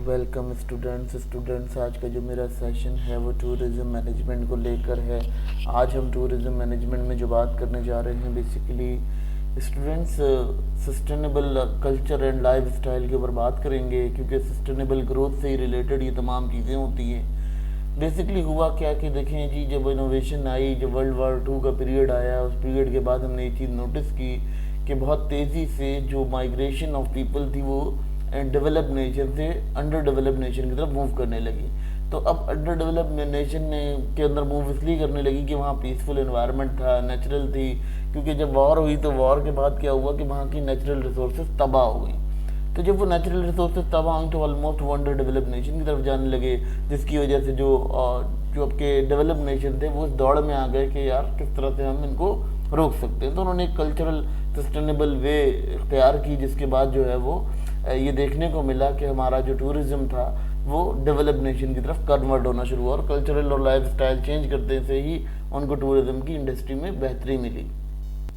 Welcome students आज का जो मेरा सेशन है वो टूरिज़्म मैनेजमेंट को लेकर है। आज हम टूरिज़्म मैनेजमेंट में जो बात करने जा रहे हैं basically students sustainable culture and life style के ऊपर बात करेंगे, क्योंकि सस्टेनेबल ग्रोथ से ही रिलेटेड ये तमाम चीज़ें होती हैं। बेसिकली हुआ क्या कि देखें जी, जब इनोवेशन आई, जब वर्ल्ड वॉर 2 का पीरियड आया, उस पीरियड के बाद हमने ये चीज़ नोटिस की कि बहुत तेज़ी से जो माइग्रेशन ऑफ पीपल थी वो डेवलप नेशन से अंडर डेवलप नेशन की तरफ मूव करने लगी। तो अब अंडर डेवलप नेशन के अंदर मूव इसलिए करने लगी कि वहाँ पीसफुल एनवायरनमेंट था, नेचुरल थी। क्योंकि जब वॉर हुई तो वॉर के बाद क्या हुआ कि वहाँ की नेचुरल रिसोर्सेज तबाह हो गई। तो जब वो नेचुरल रिसोर्सेज तबाह हुई तो ऑलमोस्ट वो अंडर डेवलप नेशन की तरफ जाने लगे, जिसकी वजह से जो आपके डेवलप नेशन थे वो उस दौड़ में आ गए कि यार किस तरह से हम इनको रोक सकते हैं। तो उन्होंने एक कल्चरल सस्टेनेबल वे इख्तियार की, जिसके बाद जो है वो ये देखने को मिला कि हमारा जो टूरिज़्म था वो डेवलप नेशन की तरफ कन्वर्ट होना शुरू हुआ, और कल्चरल और लाइफ स्टाइल चेंज करते से ही उनको टूरिज़्म की इंडस्ट्री में बेहतरी मिली।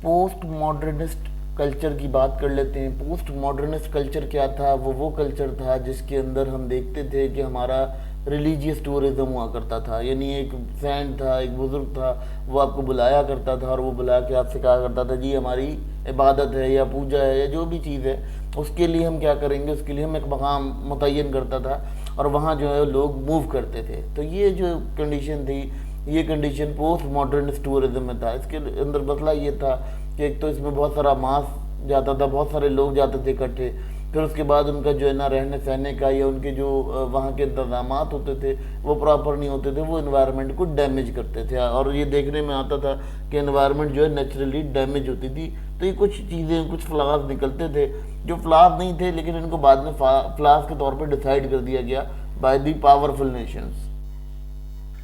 पोस्ट मॉडर्निस्ट कल्चर की बात कर लेते हैं। पोस्ट मॉडर्निस्ट कल्चर क्या था? वो कल्चर था जिसके अंदर हम देखते थे कि हमारा रिलीजियस टूरिज़्म हुआ करता था। यानी एक सैंट था, एक बुज़ुर्ग था, वो आपको बुलाया करता था और वो बुला के आपसे कहा करता था जी हमारी इबादत है या पूजा है या जो भी चीज़ है उसके लिए हम क्या करेंगे, उसके लिए हम एक मकाम मुतय्यन करता था और वहाँ जो है लोग मूव करते थे। तो ये जो कंडीशन थी, ये कंडीशन पोस्ट मॉडर्निस्ट टूरिज़्म में था। इसके अंदर मसला ये था कि एक तो इसमें बहुत सारा मास जाता था, बहुत सारे लोग जाते थे इकट्ठे, फिर उसके बाद उनका जो है ना रहने सहने का या उनके जो वहाँ के इंतजाम होते थे वो प्रॉपर नहीं होते थे, वो इन्वायरमेंट को डैमेज करते थे। और ये देखने में आता था कि इन्वायरमेंट जो है नेचुरली डैमेज होती थी। तो ये कुछ चीज़ें, कुछ फ्लास निकलते थे जो फ्लास नहीं थे, लेकिन इनको बाद में फ्लास के तौर पर डिसाइड कर दिया गया by the powerful Nations.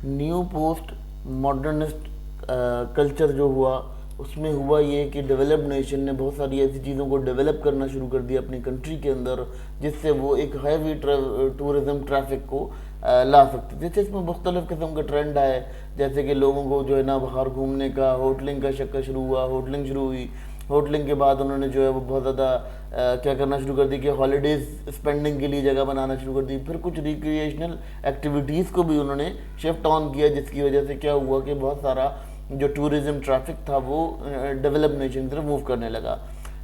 New post modernist culture जो हुआ उसमें हुआ ये कि डेवलप नेशन ने बहुत सारी ऐसी चीज़ों को डेवलप करना शुरू कर दिया अपनी कंट्री के अंदर, जिससे वो एक हैवी टूरिज़्म ट्रैफिक को ला सकते थे। जैसे इसमें मुख्तलिफ़ किस्म का ट्रेंड आए, जैसे कि लोगों को जो है ना बाहर घूमने का, होटलिंग का शक्का शुरू हुआ, होटलिंग शुरू हुई। होटलिंग के बाद उन्होंने जो है वो बहुत ज़्यादा क्या करना शुरू कर दी कि हॉलीडेज़ स्पेंडिंग के लिए जगह बनाना शुरू कर दी। फिर कुछ रिक्रिएशनल एक्टिविटीज़ को भी उन्होंने शिफ्ट ऑन किया, जिसकी वजह से क्या हुआ कि बहुत सारा जो टूरिज़्म ट्रैफिक था वो डेवलप नेशन की तरफ मूव करने लगा।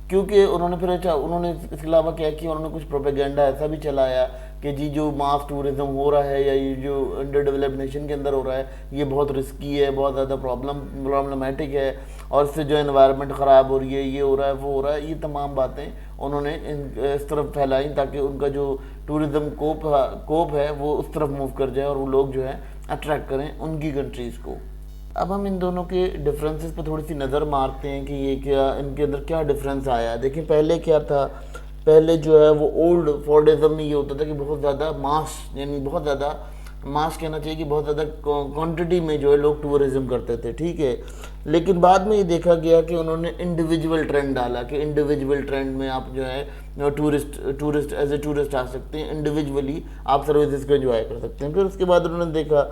क्योंकि उन्होंने फिर उन्होंने इसके अलावा क्या किया, उन्होंने कुछ प्रोपेगेंडा ऐसा भी चलाया कि जी जो मास टूरिज़्म हो रहा है या ये जो अंडर डेवलप नेशन के अंदर हो रहा है ये बहुत रिस्की है, बहुत ज़्यादा प्रॉब्लमेटिक है और इससे जो एनवायरनमेंट ख़राब हो रही है, ये हो रहा है, वो हो रहा है। ये तमाम बातें उन्होंने इस तरफ फैलाई ताकि उनका जो टूरिज़्म कोप है वो उस तरफ मूव कर जाए और वो लोग जो है अट्रैक्ट करें उनकी कंट्रीज़ को। अब हम इन दोनों के डिफरेंसेस पर थोड़ी सी नज़र मारते हैं कि ये क्या, इनके अंदर क्या डिफरेंस आया। देखिए पहले क्या था, पहले जो है वो ओल्ड फॉर्डिज्म में ये होता था कि बहुत ज़्यादा मास, यानी बहुत ज़्यादा मास कहना चाहिए कि बहुत ज़्यादा क्वांटिटी में जो है लोग टूरिज़्म करते थे, ठीक है। लेकिन बाद में ये देखा गया कि उन्होंने इंडिविजुअल ट्रेंड डाला कि इंडिविजुअल ट्रेंड में आप जो है टूरिस्ट एज ए टूरिस्ट आ सकते हैं, इंडिविजुअली आप सर्विसेज को एंजॉय कर सकते हैं। फिर उसके बाद उन्होंने देखा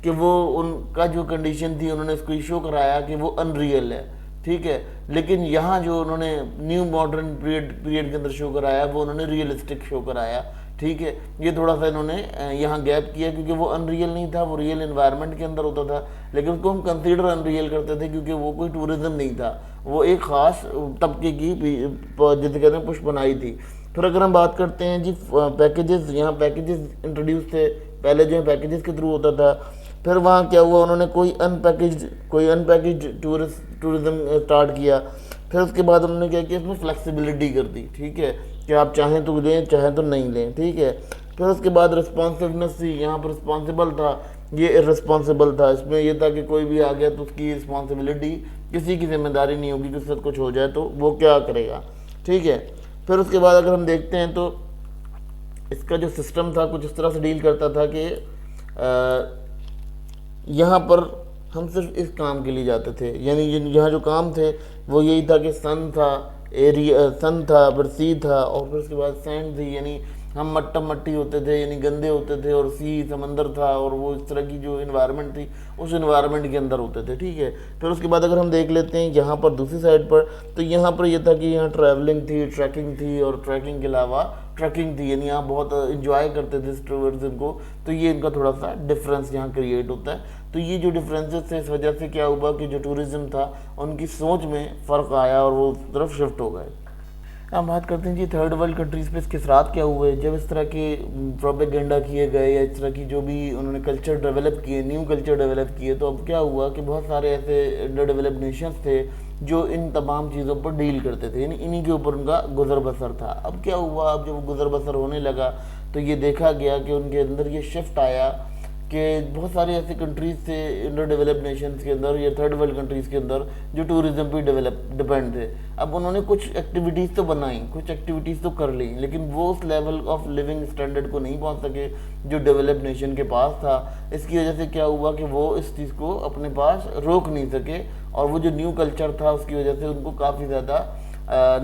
कि वो उनका जो कंडीशन थी उन्होंने इसको शो कराया कि वो अनरियल है, ठीक है। लेकिन यहाँ जो उन्होंने न्यू मॉडर्न पीरियड के अंदर शो कराया वो उन्होंने रियलिस्टिक शो कराया, ठीक है। ये थोड़ा सा इन्होंने यहाँ गैप किया क्योंकि वो अनरियल नहीं था, वो रियल एनवायरनमेंट के अंदर होता था, लेकिन उसको हम कंसीडर अनरियल करते थे क्योंकि वो कोई टूरिज़्म नहीं था, वो एक ख़ास तबके की जिसे कहते हैं पुष्प बनाई थी। फिर अगर हम बात करते हैं जी पैकेजेस, यहाँ पैकेजेस इंट्रोड्यूस थे, पहले जो है पैकेजेस के थ्रू होता था। फिर वहाँ क्या हुआ, उन्होंने कोई अनपैकेज टूरिज़्म स्टार्ट किया। फिर उसके बाद उन्होंने क्या किया, इसमें फ्लेक्सिबिलिटी कर दी, ठीक है, कि आप चाहें तो लें चाहें तो नहीं लें, ठीक है। फिर उसके बाद रिस्पॉन्सिवनेस थी, यहाँ पर रिस्पॉन्सिबल था, ये इर्रिस्पॉन्सिबल था। इसमें यह था कि कोई भी आ गया तो उसकी रिस्पॉन्सिबिलिटी, किसी की जिम्मेदारी नहीं होगी कि उसके साथ कुछ हो जाए तो वो क्या करेगा, ठीक है। फिर उसके बाद अगर हम देखते हैं तो इसका जो सिस्टम था कुछ इस तरह से डील करता था कि यहाँ पर हम सिर्फ इस काम के लिए जाते थे, यानी यहाँ जो काम थे वो यही था कि सन था, फिर सी था और फिर उसके बाद सैंड थी, यानी हम मट्टा मट्टी होते थे, यानी गंदे होते थे, और सी समंदर था, और वो इस तरह की जो इन्वायरमेंट थी उस इन्वायरमेंट के अंदर होते थे, ठीक है। फिर उसके बाद अगर हम देख लेते हैं यहाँ पर दूसरी साइड पर, तो यहाँ पर ये था कि यहाँ ट्रैवलिंग थी, ट्रैकिंग थी, और ट्रैकिंग के अलावा ट्रैकिंग थी, यानी यहाँ बहुत इंजॉय करते थे इस टूरिज्म को। तो ये इनका थोड़ा सा डिफरेंस यहाँ क्रिएट होता है। तो ये जो डिफरेंसेस थे, इस वजह से क्या हुआ कि जो टूरिज्म था उनकी सोच में फ़र्क आया और वो उस तरफ शिफ्ट हो गए। हम बात करते हैं जी थर्ड वर्ल्ड कंट्रीज़ पे इसके असरात क्या हुए जब इस तरह के प्रोपेगेंडा किए गए, या इस तरह की जो भी उन्होंने कल्चर डेवलप किए, न्यू कल्चर डेवलप किए। तो अब क्या हुआ कि बहुत सारे ऐसे अंडर डेवलप्ड नेशंस थे जो इन तमाम चीज़ों पर डील करते थे, यानी इन्हीं के ऊपर उनका गुजर बसर था। अब क्या हुआ, अब जब गुजर बसर होने लगा तो ये देखा गया कि उनके अंदर ये शिफ्ट आया कि बहुत सारे ऐसे कंट्रीज़ थे अंडर डेवलप्ड नेशंस के अंदर या थर्ड वर्ल्ड कंट्रीज़ के अंदर जो टूरिज़्म पे डिपेंड थे। अब उन्होंने कुछ एक्टिविटीज़ तो बनाई, कुछ एक्टिविटीज़ तो कर ली, लेकिन वो उस लेवल ऑफ लिविंग स्टैंडर्ड को नहीं पहुंच सके जो डेवलप्ड नेशन के पास था। इसकी वजह से क्या हुआ कि वो इस चीज़ को अपने पास रोक नहीं सके, और वो जो न्यू कल्चर था उसकी वजह से उनको काफ़ी ज़्यादा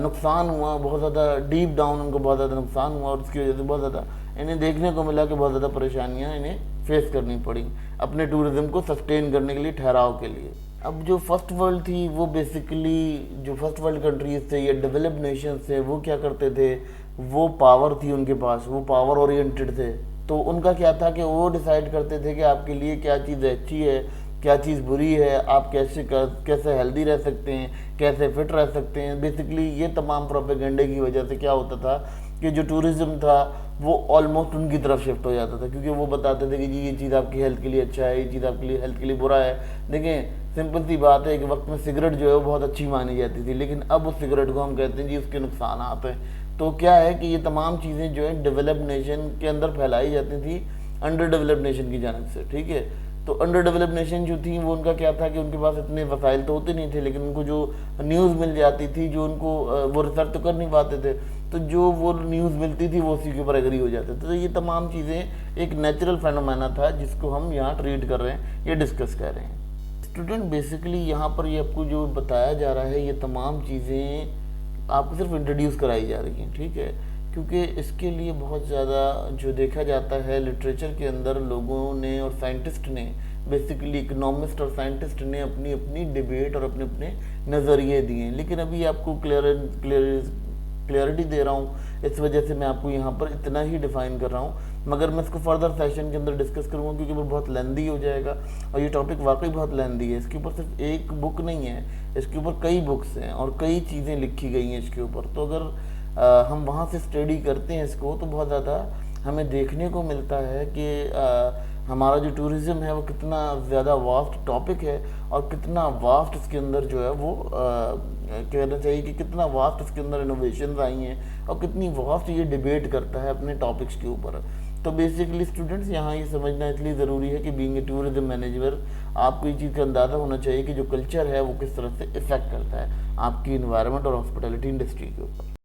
नुकसान हुआ, बहुत ज़्यादा डीप डाउन उनको बहुत ज़्यादा नुकसान हुआ, और उसकी वजह से बहुत ज़्यादा इन्हें देखने को मिला कि बहुत ज़्यादा परेशानियाँ इन्हें फेस करनी पड़ी अपने टूरिज़्म को सस्टेन करने के लिए, ठहराव के लिए। अब जो फर्स्ट वर्ल्ड थी वो बेसिकली जो फर्स्ट वर्ल्ड कंट्रीज़ थे या डेवलप्ड नेशंस थे वो क्या करते थे, वो पावर थी उनके पास, वो पावर ओरिएंटेड थे। तो उनका क्या था कि वो डिसाइड करते थे कि आपके लिए क्या चीज़ अच्छी है, क्या चीज़ बुरी है, आप कैसे हेल्दी रह सकते हैं, कैसे फिट रह सकते हैं। बेसिकली ये तमाम प्रोपेगेंडे की वजह से क्या होता था कि जो टूरिज़्म था वो ऑलमोस्ट उनकी तरफ शिफ्ट हो जाता था, क्योंकि वो बताते थे कि जी ये चीज़ आपकी हेल्थ के लिए अच्छा है, ये चीज़ आपके लिए हेल्थ के लिए बुरा है। देखें सिंपल सी बात है, एक वक्त में सिगरेट जो है वो बहुत अच्छी मानी जाती थी, लेकिन अब उस सिगरेट को हम कहते हैं जी उसके नुकसान हैं। तो क्या है कि ये तमाम चीज़ें जो है डेवलप्ड नेशन के अंदर फैलाई जाती थी अंडर डेवलप्ड नेशन की जानिब से, ठीक है। तो अंडर डेवलप्ड नेशन जो थी वो उनका क्या था कि उनके पास इतने वसाइल तो होते नहीं थे, लेकिन उनको जो न्यूज़ मिल जाती थी, जो उनको वो रिसर्च तो कर नहीं पाते थे, तो जो वो न्यूज़ मिलती थी वो उसी के ऊपर एग्री हो जाते थे। तो ये तमाम चीज़ें एक नेचुरल फेनोमेना था जिसको हम यहाँ ट्रीट कर रहे हैं, ये डिस्कस कर रहे हैं। स्टूडेंट बेसिकली यहाँ पर ये आपको जो बताया जा रहा है, ये तमाम चीज़ें आपको सिर्फ इंट्रोड्यूस कराई जा रही हैं, ठीक है, क्योंकि इसके लिए बहुत ज़्यादा जो देखा जाता है लिटरेचर के अंदर लोगों ने और साइंटिस्ट ने, बेसिकली इकोनॉमिस्ट और साइंटिस्ट ने अपनी अपनी डिबेट और अपने अपने नज़रिए दिए। लेकिन अभी आपको क्लियरिटी दे रहा हूँ, इस वजह से मैं आपको यहाँ पर इतना ही डिफाइन कर रहा हूँ, मगर मैं इसको फर्दर सेशन के अंदर डिस्कस करूँगा क्योंकि वो बहुत लेंदी हो जाएगा, और ये टॉपिक वाकई बहुत लेंदी है। इसके ऊपर सिर्फ एक बुक नहीं है, इसके ऊपर कई बुक्स हैं और कई चीज़ें लिखी गई हैं इसके ऊपर। तो अगर हम वहाँ से स्टडी करते हैं इसको तो बहुत ज़्यादा हमें देखने को मिलता है कि हमारा जो टूरिज़्म है वो कितना ज़्यादा वास्ट टॉपिक है, और कितना वास्ट इसके अंदर जो है वो कहना चाहिए कि कितना वास्ट इसके अंदर इनोवेशंस आई हैं, और कितनी वास्ट ये डिबेट करता है अपने टॉपिक्स के ऊपर। तो बेसिकली स्टूडेंट्स यहाँ ये समझना इसलिए ज़रूरी है कि बीइंग ए टूरिज्म मैनेजर आपको ये चीज़ का अंदाज़ा होना चाहिए कि जो कल्चर है वो किस तरह से इफ़ेक्ट करता है आपकी इन्वायरमेंट और हॉस्पिटैलिटी इंडस्ट्री के ऊपर।